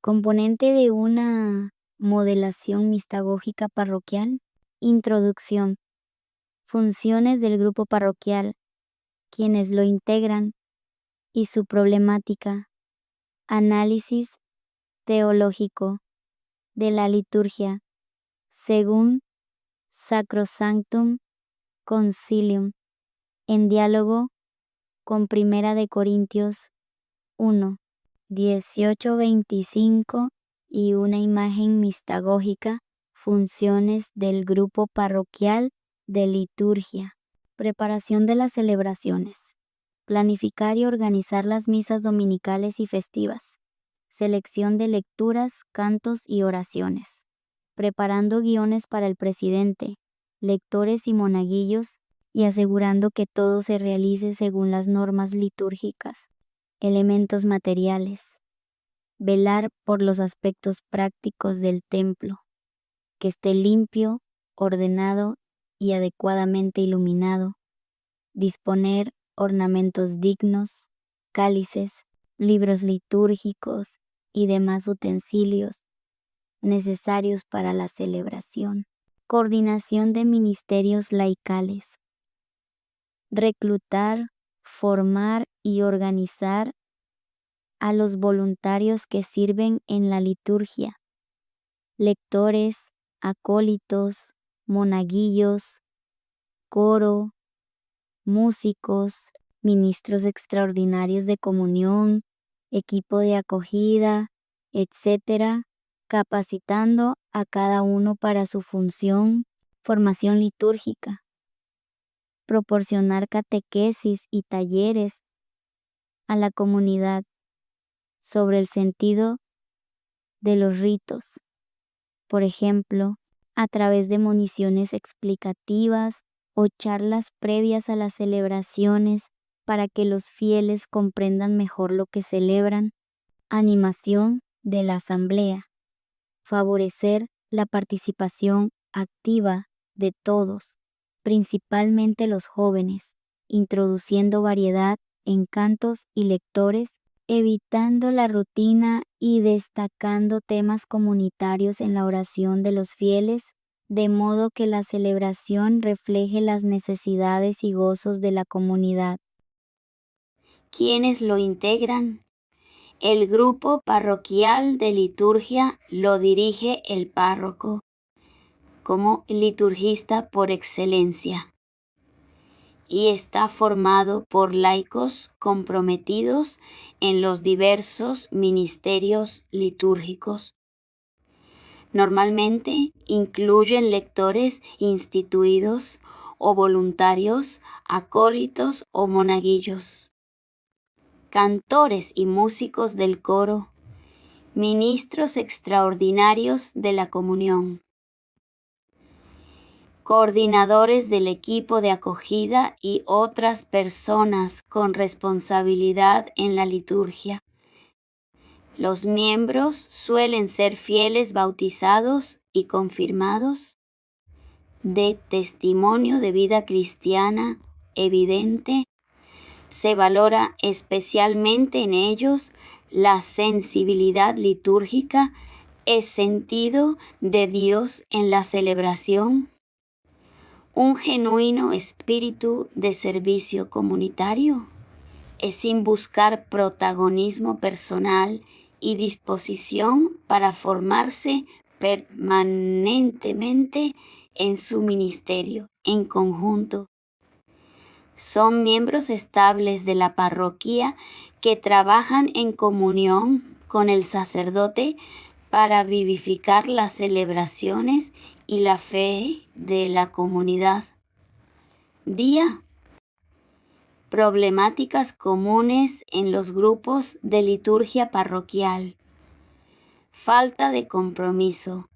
Componente de una modelación mistagógica parroquial. Introducción. Funciones del grupo parroquial, quienes lo integran y su problemática. Análisis teológico de la liturgia, según Sacrosanctum Concilium, en diálogo con 1 de Corintios 1, 18-25 y una imagen mistagógica, funciones del grupo parroquial de liturgia. Preparación de las celebraciones. Planificar y organizar las misas dominicales y festivas. Selección de lecturas, cantos y oraciones. Preparando guiones para el presidente, lectores y monaguillos y asegurando que todo se realice según las normas litúrgicas. Elementos materiales. Velar por los aspectos prácticos del templo, que esté limpio, ordenado y adecuadamente iluminado. Disponer ornamentos dignos, cálices, libros litúrgicos y demás utensilios necesarios para la celebración. Coordinación de ministerios laicales. Reclutar, formar y organizar a los voluntarios que sirven en la liturgia. Lectores, acólitos, monaguillos, coro, músicos, ministros extraordinarios de comunión, equipo de acogida, etc., capacitando a cada uno para su función. Formación litúrgica. Proporcionar catequesis y talleres a la comunidad sobre el sentido de los ritos, por ejemplo, a través de moniciones explicativas o charlas previas a las celebraciones para que los fieles comprendan mejor lo que celebran. Animación de la asamblea. Favorecer la participación activa de todos, principalmente los jóvenes, introduciendo variedad en cantos y lectores, evitando la rutina y destacando temas comunitarios en la oración de los fieles, de modo que la celebración refleje las necesidades y gozos de la comunidad. ¿Quiénes lo integran? El grupo parroquial de liturgia lo dirige el párroco, como liturgista por excelencia, y está formado por laicos comprometidos en los diversos ministerios litúrgicos. Normalmente incluyen lectores instituidos o voluntarios, acólitos o monaguillos, cantores y músicos del coro, ministros extraordinarios de la comunión, coordinadores del equipo de acogida y otras personas con responsabilidad en la liturgia. Los miembros suelen ser fieles bautizados y confirmados, de testimonio de vida cristiana evidente. Se valora especialmente en ellos la sensibilidad litúrgica, el sentido de Dios en la celebración, un genuino espíritu de servicio comunitario, sin buscar protagonismo personal y disposición para formarse permanentemente en su ministerio en conjunto. Son miembros estables de la parroquia que trabajan en comunión con el sacerdote para vivificar las celebraciones y la fe de la comunidad. Día. Problemáticas comunes en los grupos de liturgia parroquial. Falta de compromiso.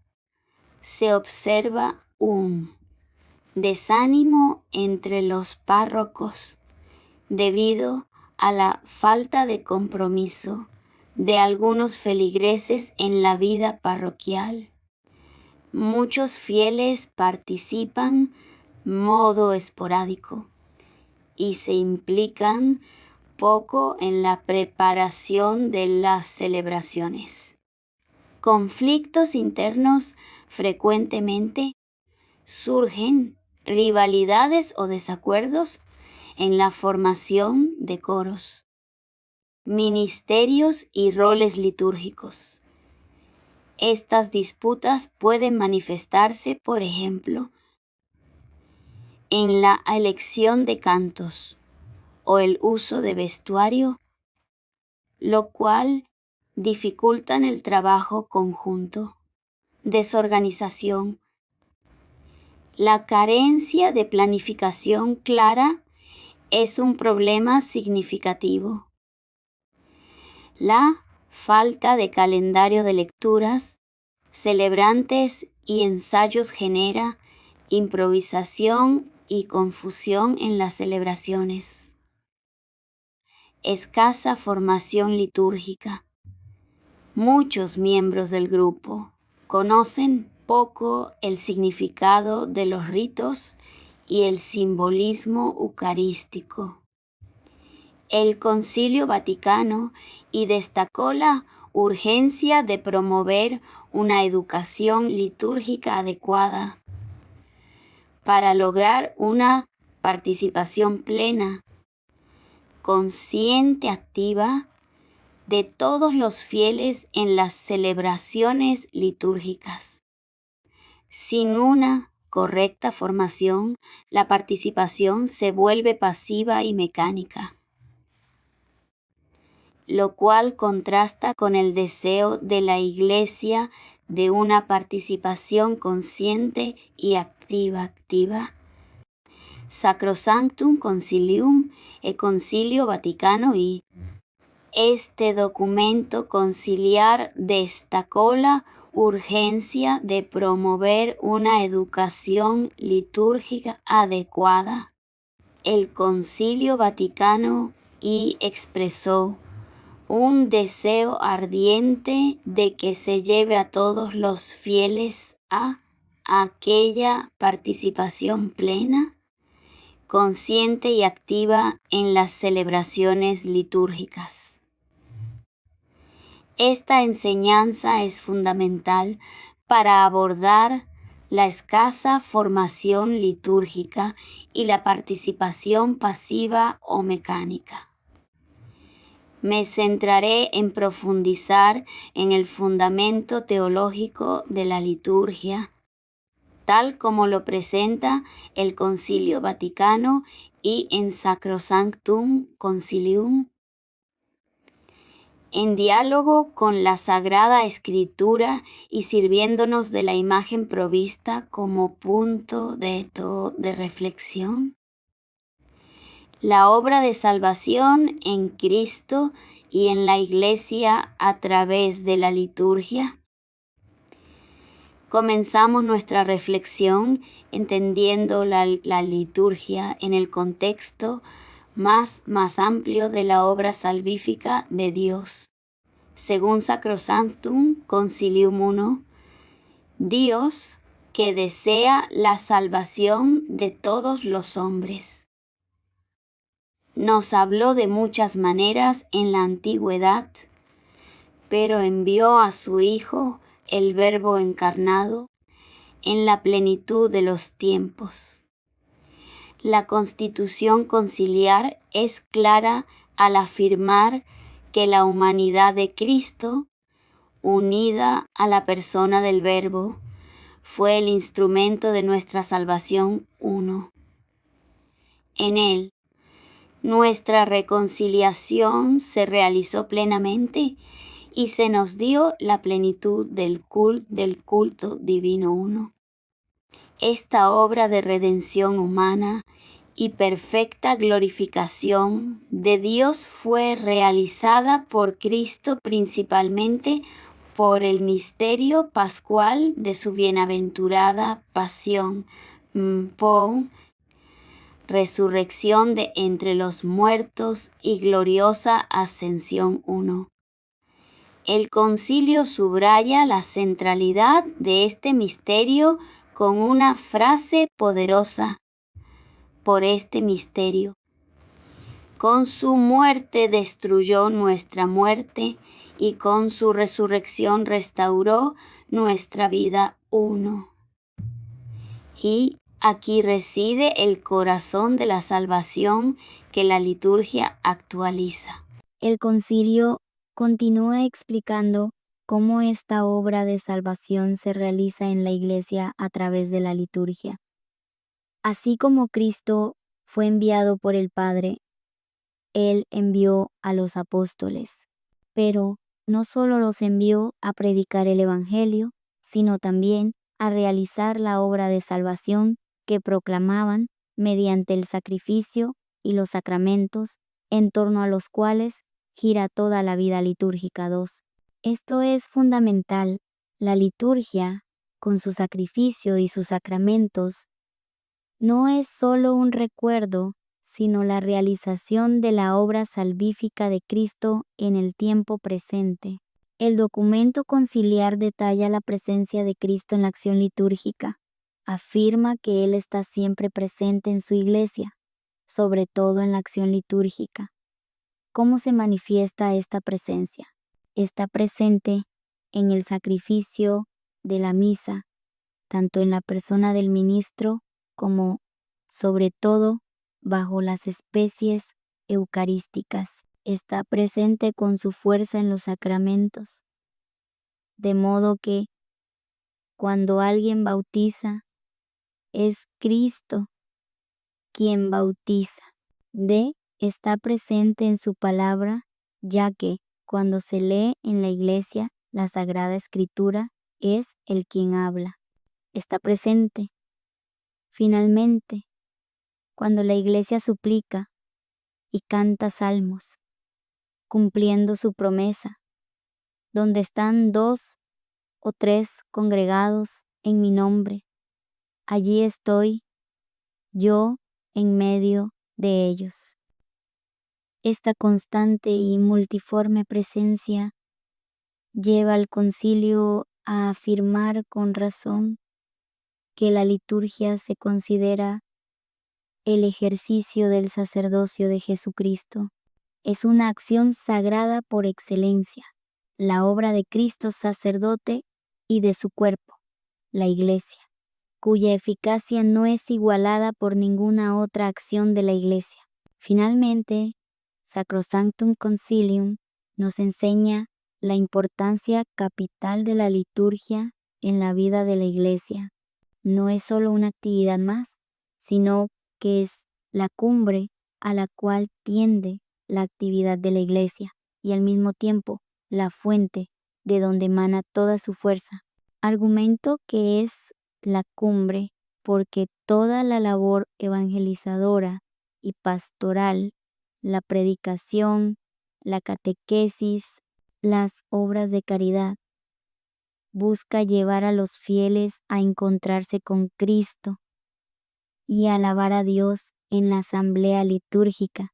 Se observa un desánimo entre los párrocos debido a la falta de compromiso de algunos feligreses en la vida parroquial. Muchos fieles participan modo esporádico y se implican poco en la preparación de las celebraciones. conflictos internos frecuentemente surgen rivalidades o desacuerdos en la formación de coros, ministerios y roles litúrgicos. Estas disputas pueden manifestarse, por ejemplo, en la elección de cantos o el uso de vestuario, lo cual dificultan el trabajo conjunto, desorganización, la carencia de planificación clara es un problema significativo. La falta de calendario de lecturas, celebrantes y ensayos genera improvisación y confusión en las celebraciones. Escasa formación litúrgica. Muchos miembros del grupo conocen poco el significado de los ritos y el simbolismo eucarístico. El Concilio Vaticano y destacó la urgencia de promover una educación litúrgica adecuada para lograr una participación plena, consciente, activa de todos los fieles en las celebraciones litúrgicas. Sin una correcta formación, la participación se vuelve pasiva y mecánica, lo cual contrasta con el deseo de la Iglesia de una participación consciente y activa. Sacrosanctum Concilium e Concilio Vaticano I. Este documento conciliar destacó la urgencia de promover una educación litúrgica adecuada. El Concilio Vaticano I expresó un deseo ardiente de que se lleve a todos los fieles a aquella participación plena, consciente y activa en las celebraciones litúrgicas. Esta enseñanza es fundamental para abordar la escasa formación litúrgica y la participación pasiva o mecánica. Me centraré en profundizar en el fundamento teológico de la liturgia, tal como lo presenta el Concilio Vaticano y en Sacrosanctum Concilium, en diálogo con la Sagrada Escritura y sirviéndonos de la imagen provista como punto de reflexión. La obra de salvación en Cristo y en la Iglesia a través de la liturgia. Comenzamos nuestra reflexión entendiendo la liturgia en el contexto más amplio de la obra salvífica de Dios. Según Sacrosanctum Concilium I, Dios que desea la salvación de todos los hombres. Nos habló de muchas maneras en la antigüedad, pero envió a su Hijo, el Verbo encarnado, en la plenitud de los tiempos. La constitución conciliar es clara al afirmar que la humanidad de Cristo, unida a la persona del Verbo, fue el instrumento de nuestra salvación uno. En él, nuestra reconciliación se realizó plenamente y se nos dio la plenitud del culto divino uno. Esta obra de redención humana y perfecta glorificación de Dios fue realizada por Cristo principalmente por el misterio pascual de su bienaventurada pasión, resurrección de entre los muertos y gloriosa ascensión uno. El concilio subraya la centralidad de este misterio con una frase poderosa. Por este misterio, con su muerte destruyó nuestra muerte y con su resurrección restauró nuestra vida uno. Y aquí reside el corazón de la salvación que la liturgia actualiza. El concilio continúa explicando cómo esta obra de salvación se realiza en la Iglesia a través de la liturgia. Así como Cristo fue enviado por el Padre, Él envió a los apóstoles, pero no solo los envió a predicar el Evangelio, sino también a realizar la obra de salvación que proclamaban mediante el sacrificio y los sacramentos, en torno a los cuales gira toda la vida litúrgica 2. Esto es fundamental. La liturgia, con su sacrificio y sus sacramentos, no es solo un recuerdo, sino la realización de la obra salvífica de Cristo en el tiempo presente. El documento conciliar detalla la presencia de Cristo en la acción litúrgica. Afirma que Él está siempre presente en su Iglesia, sobre todo en la acción litúrgica. ¿Cómo se manifiesta esta presencia? Está presente en el sacrificio de la misa, tanto en la persona del ministro como, sobre todo, bajo las especies eucarísticas. Está presente con su fuerza en los sacramentos. De modo que, cuando alguien bautiza, es Cristo quien bautiza. Está presente en su palabra, ya que, cuando se lee en la Iglesia la Sagrada Escritura, es Él quien habla. Está presente. Finalmente, cuando la Iglesia suplica y canta salmos, cumpliendo su promesa, donde están 2 o 3 congregados en mi nombre, allí estoy yo en medio de ellos. Esta constante y multiforme presencia lleva al concilio a afirmar con razón que la liturgia se considera el ejercicio del sacerdocio de Jesucristo. Es una acción sagrada por excelencia, la obra de Cristo sacerdote y de su cuerpo, la Iglesia, cuya eficacia no es igualada por ninguna otra acción de la Iglesia. Finalmente, Sacrosanctum Concilium nos enseña la importancia capital de la liturgia en la vida de la Iglesia. No es solo una actividad más, sino que es la cumbre a la cual tiende la actividad de la Iglesia y al mismo tiempo la fuente de donde emana toda su fuerza. Argumento que es la cumbre porque toda la labor evangelizadora y pastoral, la predicación, la catequesis, las obras de caridad, busca llevar a los fieles a encontrarse con Cristo y a alabar a Dios en la asamblea litúrgica,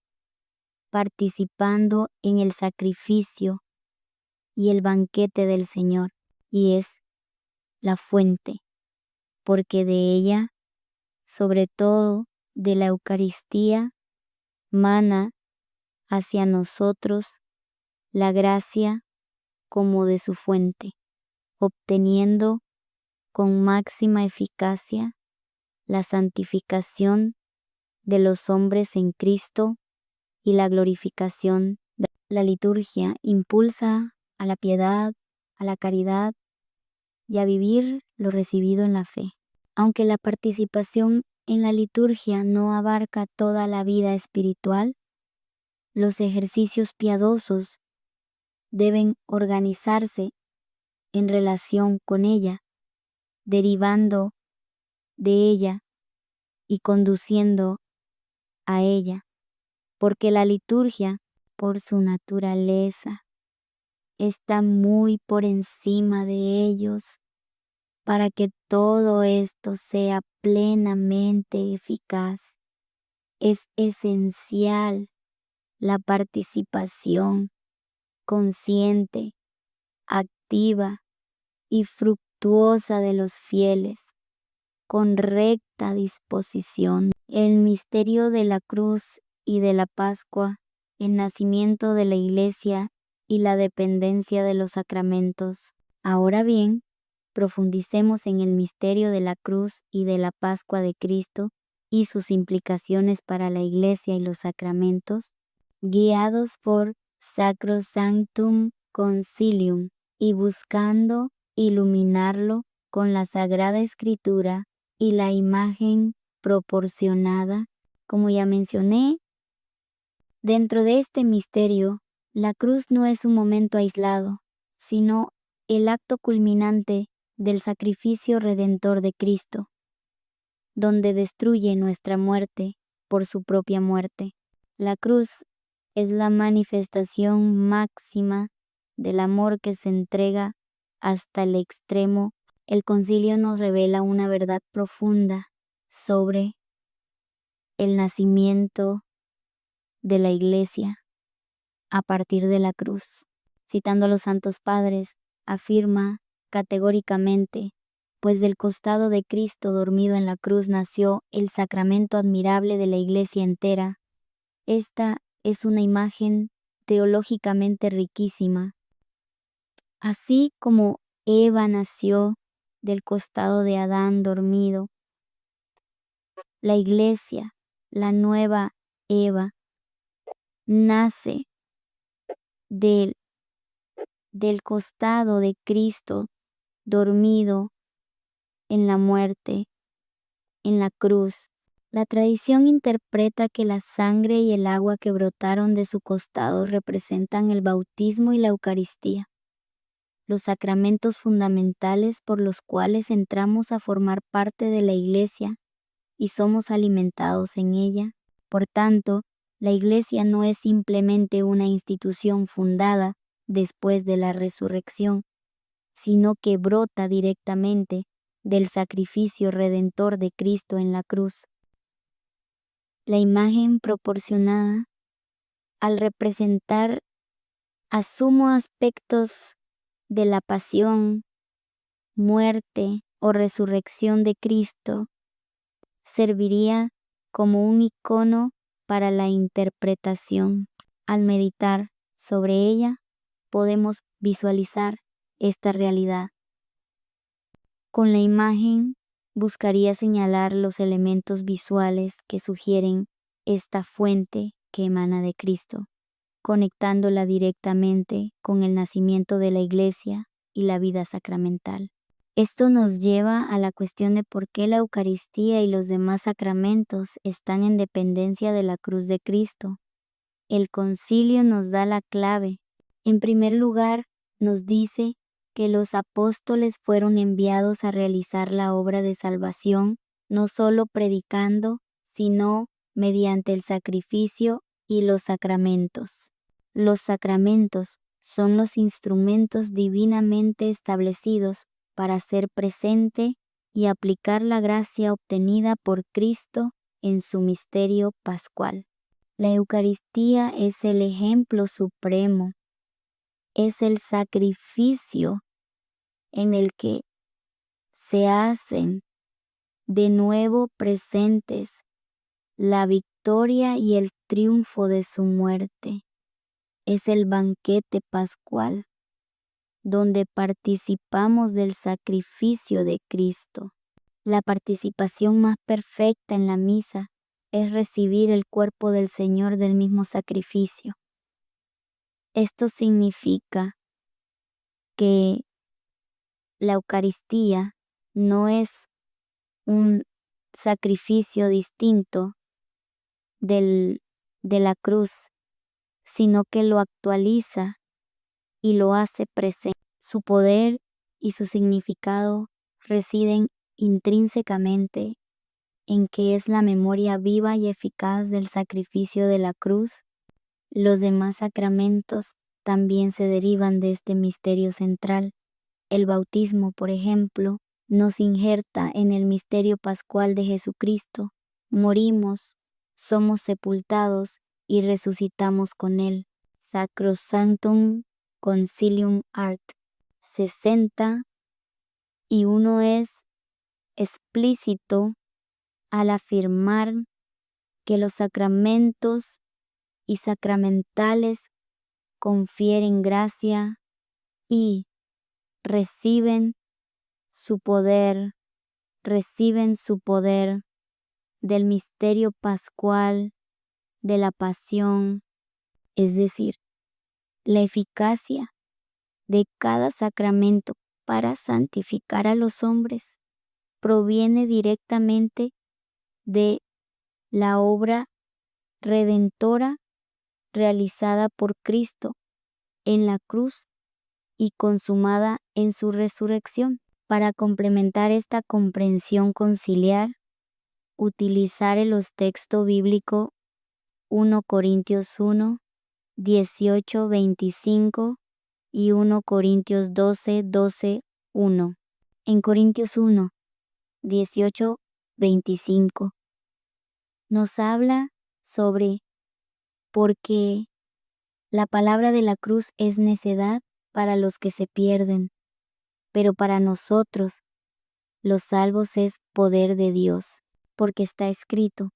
participando en el sacrificio y el banquete del Señor, y es la fuente, porque de ella, sobre todo de la Eucaristía, mana hacia nosotros la gracia como de su fuente, obteniendo con máxima eficacia la santificación de los hombres en Cristo y la glorificación. La liturgia impulsa a la piedad, a la caridad y a vivir lo recibido en la fe. Aunque la participación en la liturgia no abarca toda la vida espiritual, los ejercicios piadosos deben organizarse en relación con ella, derivando de ella y conduciendo a ella, porque la liturgia, por su naturaleza, está muy por encima de ellos, para que todo esto sea plenamente eficaz. Es esencial la participación consciente, activa y fructuosa de los fieles, con recta disposición. El misterio de la cruz y de la Pascua, el nacimiento de la Iglesia y la dependencia de los sacramentos. Ahora bien, profundicemos en el misterio de la cruz y de la Pascua de Cristo y sus implicaciones para la Iglesia y los sacramentos, guiados por Sacrosanctum Concilium y buscando iluminarlo con la Sagrada Escritura y la imagen proporcionada. Como ya mencioné, dentro de este misterio, la cruz no es un momento aislado, sino el acto culminante del sacrificio redentor de Cristo, donde destruye nuestra muerte por su propia muerte. La cruz es la manifestación máxima del amor que se entrega hasta el extremo. El concilio nos revela una verdad profunda sobre el nacimiento de la Iglesia a partir de la cruz. Citando a los santos padres, afirma categóricamente: pues del costado de Cristo dormido en la cruz nació el sacramento admirable de la Iglesia entera. Esta es una imagen teológicamente riquísima. Así como Eva nació del costado de Adán dormido, la Iglesia, la nueva Eva, nace del costado de Cristo dormido en la muerte, en la cruz. La tradición interpreta que la sangre y el agua que brotaron de su costado representan el bautismo y la Eucaristía, los sacramentos fundamentales por los cuales entramos a formar parte de la Iglesia y somos alimentados en ella. Por tanto, la Iglesia no es simplemente una institución fundada después de la resurrección, sino que brota directamente del sacrificio redentor de Cristo en la cruz. La imagen proporcionada, al representar asumo aspectos de la pasión, muerte o resurrección de Cristo, serviría como un icono para la interpretación. Al meditar sobre ella, podemos visualizar esta realidad. Con la imagen, buscaría señalar los elementos visuales que sugieren esta fuente que emana de Cristo, conectándola directamente con el nacimiento de la Iglesia y la vida sacramental. Esto nos lleva a la cuestión de por qué la Eucaristía y los demás sacramentos están en dependencia de la cruz de Cristo. El concilio nos da la clave. En primer lugar, nos dice que los apóstoles fueron enviados a realizar la obra de salvación, no solo predicando, sino mediante el sacrificio y los sacramentos. Los sacramentos son los instrumentos divinamente establecidos para hacer presente y aplicar la gracia obtenida por Cristo en su misterio pascual. La Eucaristía es el ejemplo supremo, es el sacrificio en el que se hacen de nuevo presentes la victoria y el triunfo de su muerte. Es el banquete pascual, donde participamos del sacrificio de Cristo. La participación más perfecta en la misa es recibir el cuerpo del Señor del mismo sacrificio. Esto significa que la Eucaristía no es un sacrificio distinto de la cruz, sino que lo actualiza y lo hace presente. Su poder y su significado residen intrínsecamente en que es la memoria viva y eficaz del sacrificio de la cruz. Los demás sacramentos también se derivan de este misterio central. El bautismo, por ejemplo, nos injerta en el misterio pascual de Jesucristo. Morimos, somos sepultados y resucitamos con Él. Sacrosanctum Concilium Art 60. Y uno es explícito al afirmar que los sacramentos y sacramentales confieren gracia y reciben su poder del misterio pascual de la pasión, es decir, la eficacia de cada sacramento para santificar a los hombres proviene directamente de la obra redentora realizada por Cristo en la cruz y consumada en su resurrección. Para complementar esta comprensión conciliar, utilizaré los textos bíblicos 1 Corintios 1, 18, 25 y 1 Corintios 12, 12, 1. En Corintios 1, 18, 25 nos habla sobre por qué la palabra de la cruz es necedad para los que se pierden, pero para nosotros, los salvos, es poder de Dios, porque está escrito: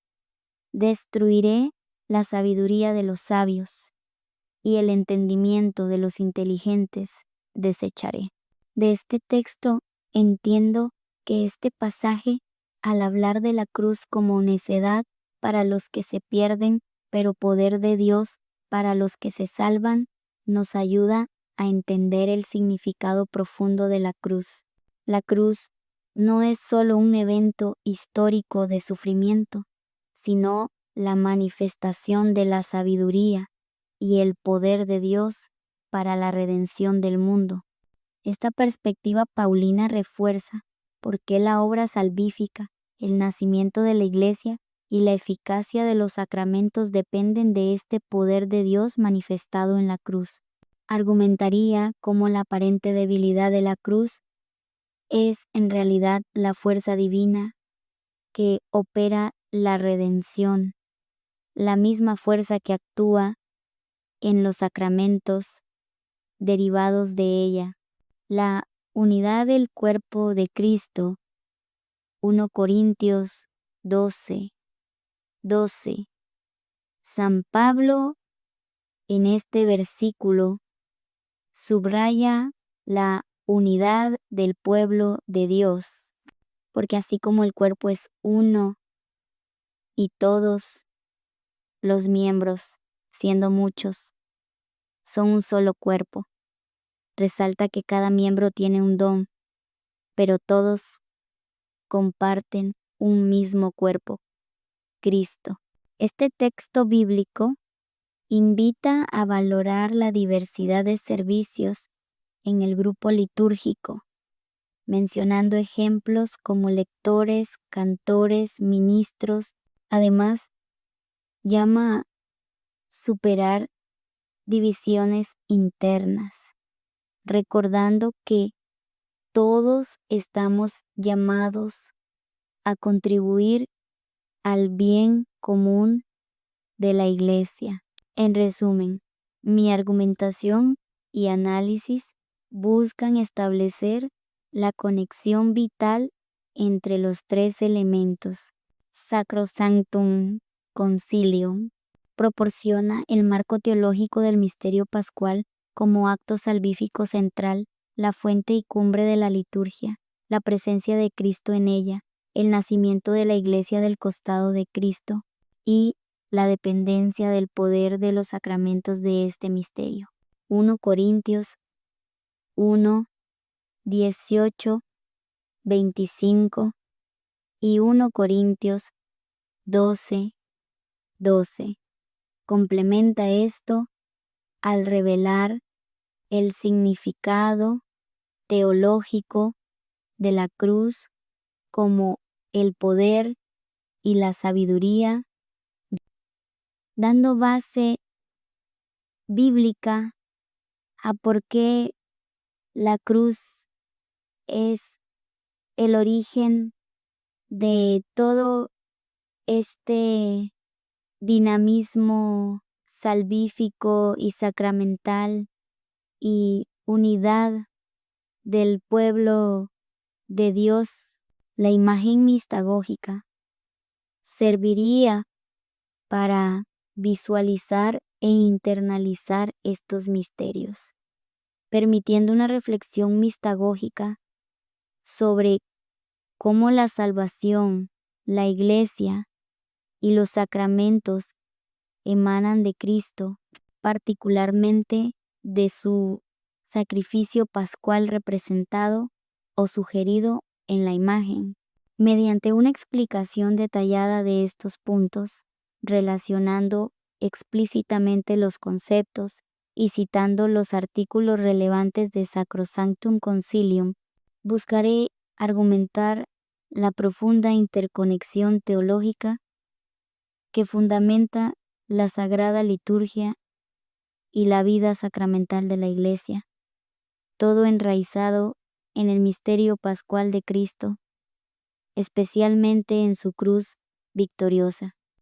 destruiré la sabiduría de los sabios y el entendimiento de los inteligentes desecharé. De este texto entiendo que este pasaje, al hablar de la cruz como necedad para los que se pierden, pero poder de Dios para los que se salvan, nos ayuda a entender el significado profundo de la cruz. La cruz no es solo un evento histórico de sufrimiento, sino la manifestación de la sabiduría y el poder de Dios para la redención del mundo. Esta perspectiva paulina refuerza por qué la obra salvífica, el nacimiento de la Iglesia y la eficacia de los sacramentos dependen de este poder de Dios manifestado en la cruz. Argumentaría cómo la aparente debilidad de la cruz es en realidad la fuerza divina que opera la redención, la misma fuerza que actúa en los sacramentos derivados de ella. La unidad del cuerpo de Cristo, 1 Corintios 12, 12. San Pablo en este versículo subraya la unidad del pueblo de Dios, porque así como el cuerpo es uno y todos los miembros, siendo muchos, son un solo cuerpo, resalta que cada miembro tiene un don, pero todos comparten un mismo cuerpo, Cristo. Este texto bíblico invita a valorar la diversidad de servicios en el grupo litúrgico, mencionando ejemplos como lectores, cantores, ministros. Además, llama a superar divisiones internas, recordando que todos estamos llamados a contribuir al bien común de la Iglesia. En resumen, mi argumentación y análisis buscan establecer la conexión vital entre los tres elementos. Sacrosanctum Concilium proporciona el marco teológico del misterio pascual como acto salvífico central, la fuente y cumbre de la liturgia, la presencia de Cristo en ella, el nacimiento de la Iglesia del costado de Cristo y la dependencia del poder de los sacramentos de este misterio. 1 Corintios 1, 18, 25 y 1 Corintios 12, 12. Complementa esto al revelar el significado teológico de la cruz como el poder y la sabiduría, dando base bíblica a por qué la cruz es el origen de todo este dinamismo salvífico y sacramental y unidad del pueblo de Dios. La imagen mistagógica serviría para visualizar e internalizar estos misterios, permitiendo una reflexión mistagógica sobre cómo la salvación, la Iglesia y los sacramentos emanan de Cristo, particularmente de su sacrificio pascual representado o sugerido en la imagen. Mediante una explicación detallada de estos puntos, relacionando explícitamente los conceptos y citando los artículos relevantes de Sacrosanctum Concilium, buscaré argumentar la profunda interconexión teológica que fundamenta la sagrada liturgia y la vida sacramental de la Iglesia, todo enraizado en el misterio pascual de Cristo, especialmente en su cruz victoriosa.